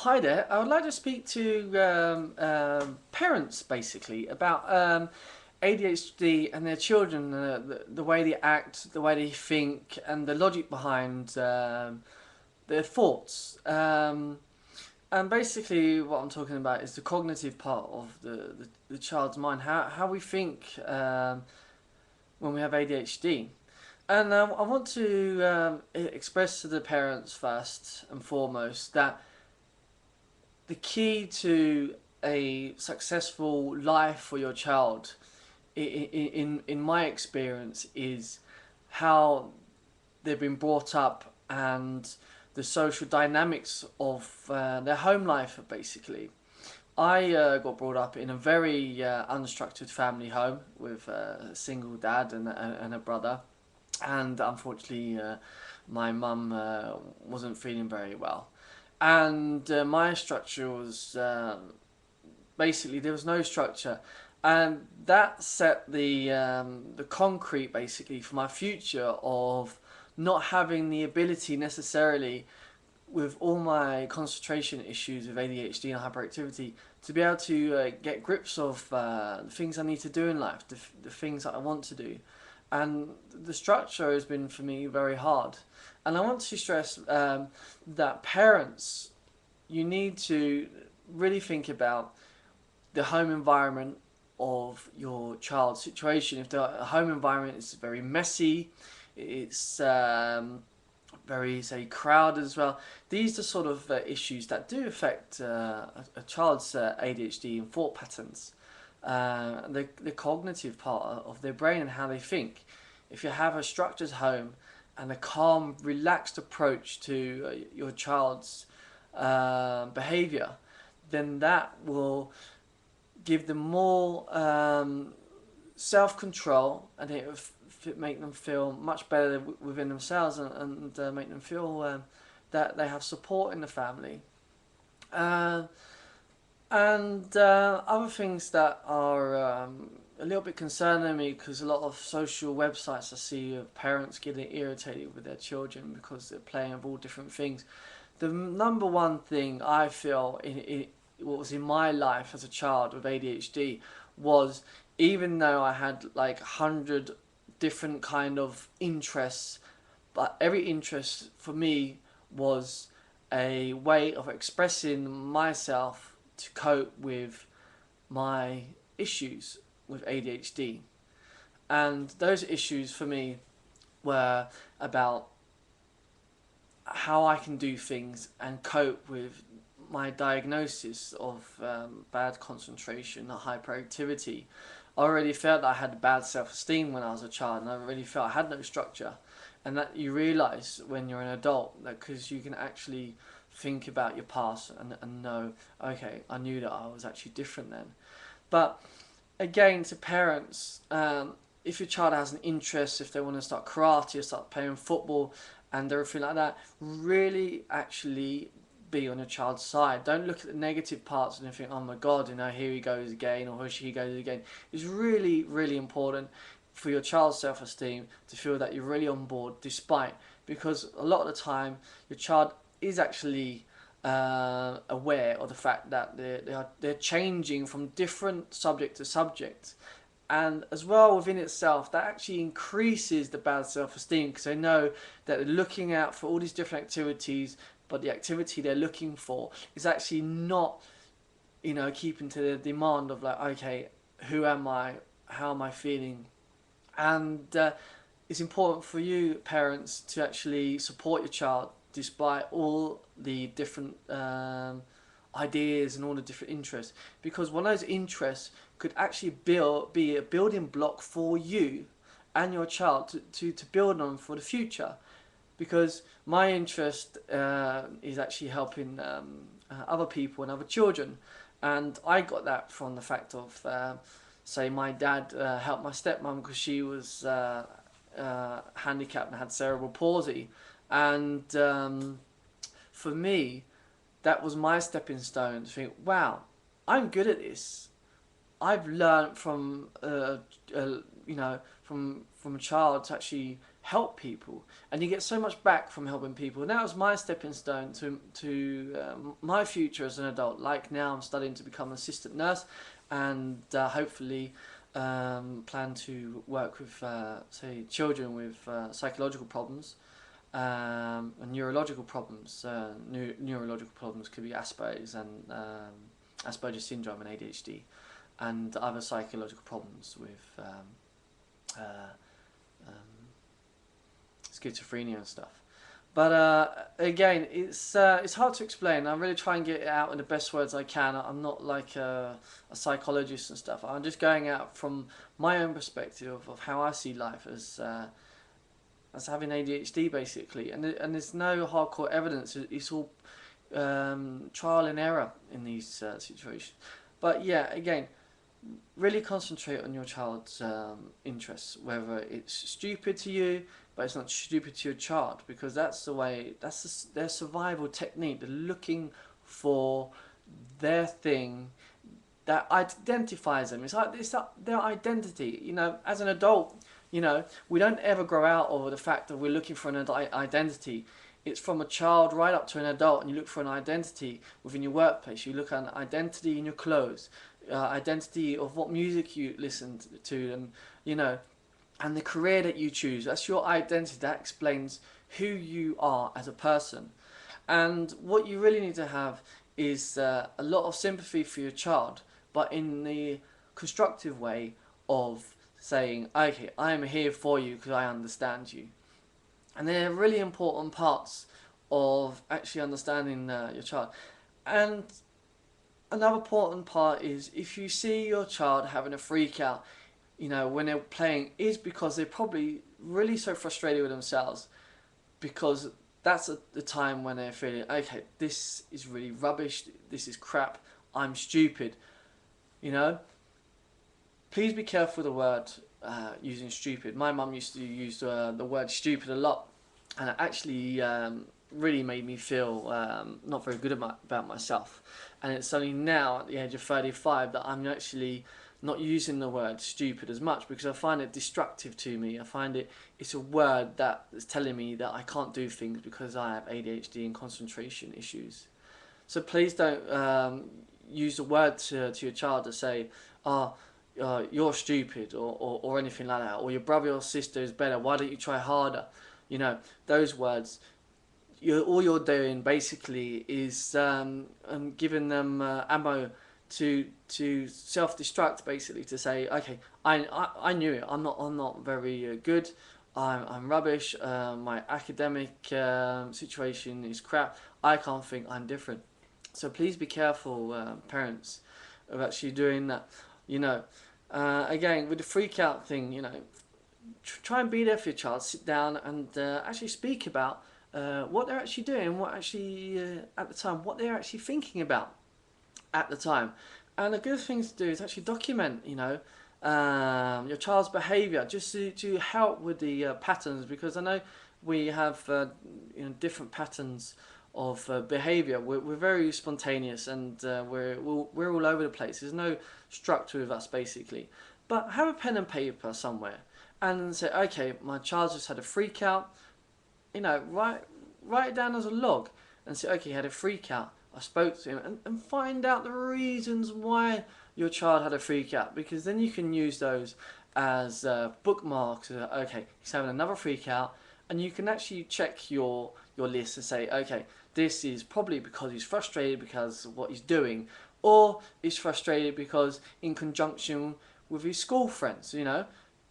Hi there. I would like to speak to parents basically about ADHD and their children, the way they act, the way they think, and the logic behind their thoughts. And basically, what I'm talking about is the cognitive part of the child's mind, how we think when we have ADHD. And I want to express to the parents first and foremost that the key to a successful life for your child, in my experience, is how they've been brought up and the social dynamics of their home life, basically. I got brought up in a very unstructured family home with a single dad and a brother, and unfortunately, my mum wasn't feeling very well, and my structure was basically there was no structure, and that set the concrete basically for my future of not having the ability necessarily with all my concentration issues with ADHD and hyperactivity to be able to get grips of the things I need to do in life, the things that I want to do. And the structure has been for me very hard. And I want to stress that parents, you need to really think about the home environment of your child's situation. If the home environment is very messy, it's very, say, crowded as well. These are sort of issues that do affect a child's ADHD and thought patterns, the cognitive part of their brain and how they think. If you have a structured home and a calm, relaxed approach to your child's behavior, then that will give them more self-control, and it will make them feel much better within themselves, and make them feel that they have support in the family. Uh, and other things that are a little bit concerning me, because a lot of social websites I see of parents getting irritated with their children because they're playing with all different things. The number one thing I feel in what was in my life as a child with ADHD was, even though I had like 100 different kind of interests, but every interest for me was a way of expressing myself to cope with my issues with ADHD. And those issues for me were about how I can do things and cope with my diagnosis of bad concentration and hyperactivity. I already felt that I had bad self-esteem when I was a child, and I really felt I had no structure. And that you realise when you're an adult, that because you can actually think about your past and know, okay, I knew that I was actually different then. But again, to parents, if your child has an interest, if they want to start karate or start playing football and everything like that, really actually be on your child's side. Don't look at the negative parts and think, oh my god, here he goes again, or here she goes again. It's really, really important for your child's self-esteem to feel that you're really on board, despite, because a lot of the time your child is actually aware of the fact that they're changing from different subject to subject, and as well within itself that actually increases the bad self-esteem, because they know that they're looking out for all these different activities, but the activity they're looking for is actually not, keeping to the demand of, like, okay, who am I, how am I feeling. And it's important for you parents to actually support your child despite all the different ideas and all the different interests, because one of those interests could actually be a building block for you and your child to build on for the future. Because my interest is actually helping other people and other children, and I got that from the fact of say my dad helped my stepmom because she was handicapped and had cerebral palsy, and for me that was my stepping stone to think, wow, I'm good at this. I've learned from from a child to actually help people, and you get so much back from helping people. And that was my stepping stone to my future as an adult. Like now, I'm studying to become an assistant nurse, and hopefully plan to work with say children with psychological problems and neurological problems. Neurological problems could be Asperger's and Asperger's syndrome and ADHD, and other psychological problems with schizophrenia and stuff. But again, it's hard to explain. I really try and get it out in the best words I can. I'm not like a psychologist and stuff. I'm just going out from my own perspective of how I see life as having ADHD basically. And there's no hardcore evidence. It's all trial and error in these situations. But yeah, again, really concentrate on your child's interests, whether it's stupid to you, but it's not stupid to your child, because that's the way, their survival technique. They're looking for their thing that identifies them. It's like their identity. You know, as an adult, you know, we don't ever grow out of the fact that we're looking for an identity. It's from a child right up to an adult, and you look for an identity within your workplace. You look at an identity in your clothes, identity of what music you listen to, and you know, and the career that you choose. That's your identity. That explains who you are as a person. And what you really need to have is a lot of sympathy for your child, but in the constructive way of saying, okay, I am here for you because I understand you. And they're really important parts of actually understanding your child. And another important part is if you see your child having a freak out, you know, when they're playing, is because they're probably really so frustrated with themselves, because that's the time when they're feeling, okay, this is really rubbish, this is crap, I'm stupid, you know. Please be careful with the word using stupid. My mum used to use the word stupid a lot, and it actually really made me feel not very good about myself. And it's only now at the age of 35 that I'm actually not using the word stupid as much, because I find it destructive to me. I find it's a word that is telling me that I can't do things because I have ADHD and concentration issues. So please don't use the word to your child to say, oh, you're stupid, or anything like that, or your brother or sister is better, why don't you try harder? You know, those words, all you're doing basically is giving them ammo to self-destruct, basically, to say, okay, I knew it, I'm not very good, I'm rubbish, my academic situation is crap, I can't think, I'm different. So please be careful, parents, of actually doing that. You know, again, with the freak out thing, you know, try and be there for your child. Sit down and actually speak about what they're actually doing, what actually at the time, what they're actually thinking about at the time. And a good thing to do is actually document, you know, your child's behaviour, just to help with the patterns, because I know we have you know, different patterns of behaviour. We're very spontaneous, and we're all over the place. There's no structure with us, basically. But have a pen and paper somewhere and say, okay, my child just had a freak out. You know, write it down as a log and say, okay, he had a freak out. I spoke to him, and find out the reasons why your child had a freak out, because then you can use those as bookmarks. Okay, he's having another freak out, and you can actually check your list and say, okay, this is probably because he's frustrated because of what he's doing, or he's frustrated because in conjunction with his school friends, you know.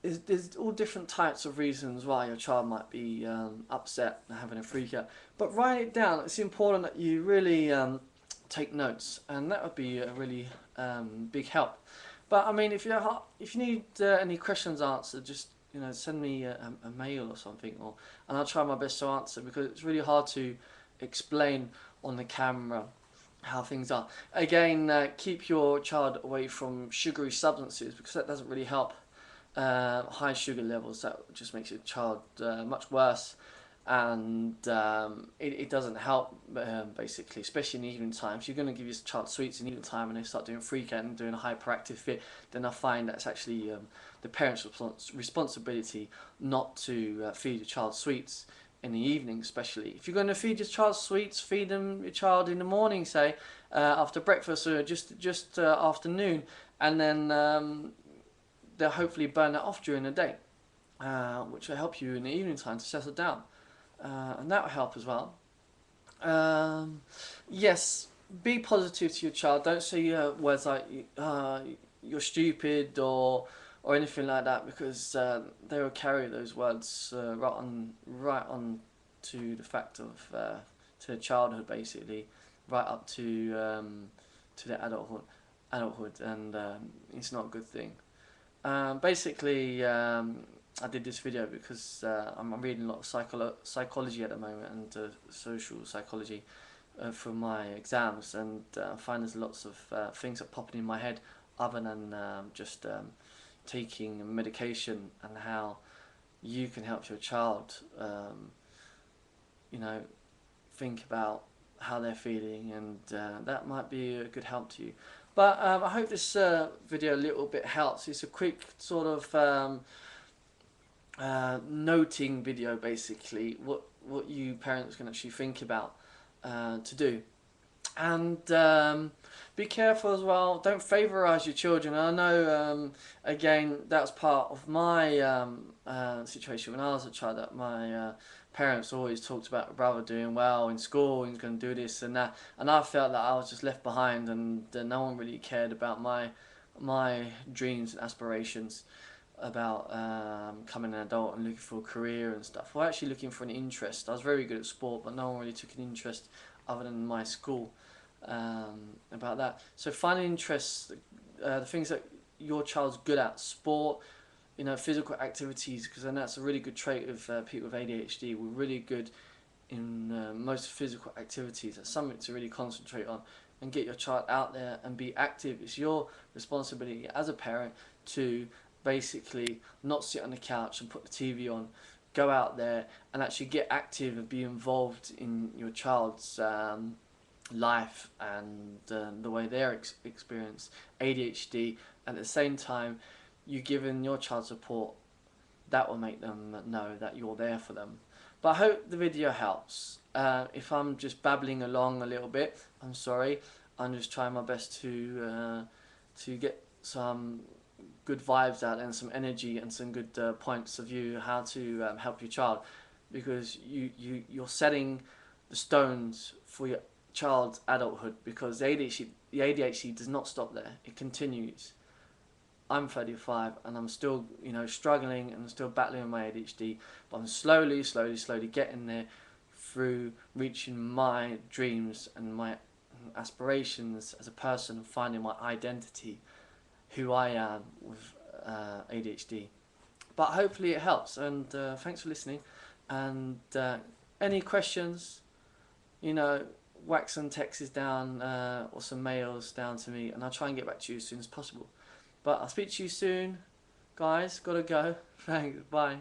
There's all different types of reasons why your child might be upset and having a freak out. But write it down. It's important that you really take notes, and that would be a really big help. But I mean, if you need any questions answered, just, you know, send me a mail or something, and I'll try my best to answer, because it's really hard to explain on the camera how things are. Again, keep your child away from sugary substances, because that doesn't really help. High sugar levels, that just makes your child much worse. and it doesn't help, basically, especially in the evening time. If you're going to give your child sweets in the evening time and they start doing freak out and doing a hyperactive fit, then I find that's actually the parent's responsibility not to feed your child sweets in the evening. Especially if you're going to feed your child sweets, feed them your child in the morning, say after breakfast, or just afternoon, and then they'll hopefully burn that off during the day, which will help you in the evening time to settle down, and that will help as well. Yes, be positive to your child. Don't say words like you're stupid or anything like that, because they will carry those words right on to the fact of to childhood, basically, right up to their adulthood, and it's not a good thing. Basically, I did this video because I'm reading a lot of psychology at the moment, and social psychology for my exams, and I find there's lots of things that popping in my head other than just taking medication, and how you can help your child, you know, think about how they're feeling, and that might be a good help to you. But I hope this video a little bit helps. It's a quick sort of noting video, basically, what you parents can actually think about to do. And be careful as well. Don't favourize your children. I know, again, that was part of my situation when I was a child, that my parents always talked about my brother doing well in school, and he's going to do this and that, and I felt that I was just left behind, and no one really cared about my dreams and aspirations about becoming an adult and looking for a career and stuff. Well, actually looking for an interest. I was very good at sport, but no one really took an interest other than my school about that. So finding interests, the things that your child's good at, sport, you know, physical activities, because then that's a really good trait of people with ADHD. We're really good in most physical activities. That's something to really concentrate on and get your child out there and be active. It's your responsibility as a parent to basically not sit on the couch and put the TV on. Go out there and actually get active and be involved in your child's life and the way they're experience ADHD. At the same time, you giving your child support, that will make them know that you're there for them. But I hope the video helps. If I'm just babbling along a little bit, I'm sorry. I'm just trying my best to get some good vibes out and some energy and some good points of view how to help your child, because you're setting the stones for your child's adulthood, because the ADHD does not stop there. It continues. I'm 35 and I'm still, you know, struggling, and I'm still battling with my ADHD, but I'm slowly getting there through reaching my dreams and my aspirations as a person, and finding my identity, who I am with ADHD. But hopefully it helps, and thanks for listening. And any questions, you know, whack some texts down or some mails down to me, and I'll try and get back to you as soon as possible. But I'll speak to you soon, guys. Gotta go. Thanks. Bye.